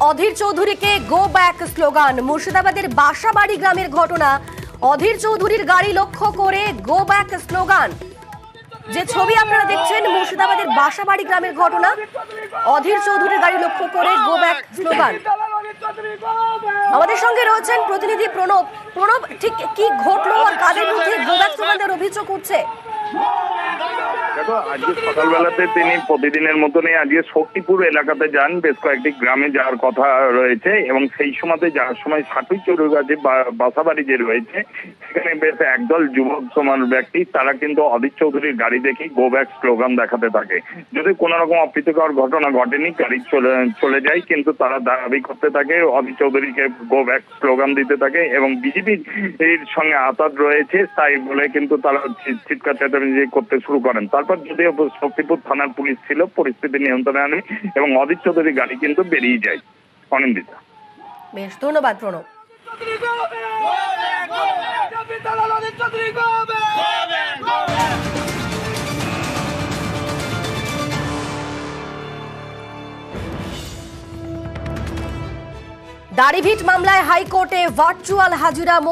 অধীর চৌধুরীকে go back slogan. মুর্শিদাবাদের বাসাবাড়ি গ্রামের ঘটনা। অধীর চৌধুরীর গাড়ি লক্ষ্য করে গো ব্যাক স্লোগান। যে ছবি আপনারা দেখছেন মুর্শিদাবাদের বাসাবাড়ি গ্রামের ঘটনা। অধীর চৌধুরীর গাড়ি লক্ষ্য করে গো ব্যাক স্লোগান। আমাদের সঙ্গে রয়েছেন প্রতিনিধি প্রণব। প্রণব, ঠিক কি ঘটলো আর কাদের বিরুদ্ধে গো ব্যাক স্লোগান দেওয়ার অভিযোগ উঠছে? দেখো, আজকে সকালবেলাতে তিনি প্রতিদিনের মতনই আজকে শক্তিপুর এলাকাতে যান, বেশ কয়েকটি গ্রামে যাওয়ার কথা রয়েছে এবং সেই সময়তে যাওয়ার সময় সাটুই চৌধুরীর কাছে বাসাবাড়ি যে রয়েছে সেখানে বেশ একদল যুবক সমান ব্যক্তি তারা কিন্তু অধীর চৌধুরীর গাড়ি দেখে গো ব্যাক স্লোগান দেখাতে থাকে। যদি কোনো রকম অপ্রীতিকর ঘটনা ঘটেনি, গাড়ি চলে যায়, কিন্তু তারা দাবি করতে থাকে অধীর চৌধুরীকে গো ব্যাক স্লোগান দিতে থাকে এবং বিজেপির সঙ্গে আতাত রয়েছে তাই বলে কিন্তু তারা চিৎকার চেঁচামেচি করতে শুরু করেন। তারপর যদিও শক্তিপুর থানার পুলিশ ছিল, পরিস্থিতি নিয়ন্ত্রণে আনে এবং অধীর চৌধুরীর গাড়ি কিন্তু বেরিয়ে যায়। অনিন্দিতা, বেশ, ধন্যবাদ প্রণব। দাড়িভিট মামলায় হাইকোর্টে ভার্চুয়াল হাজিরা।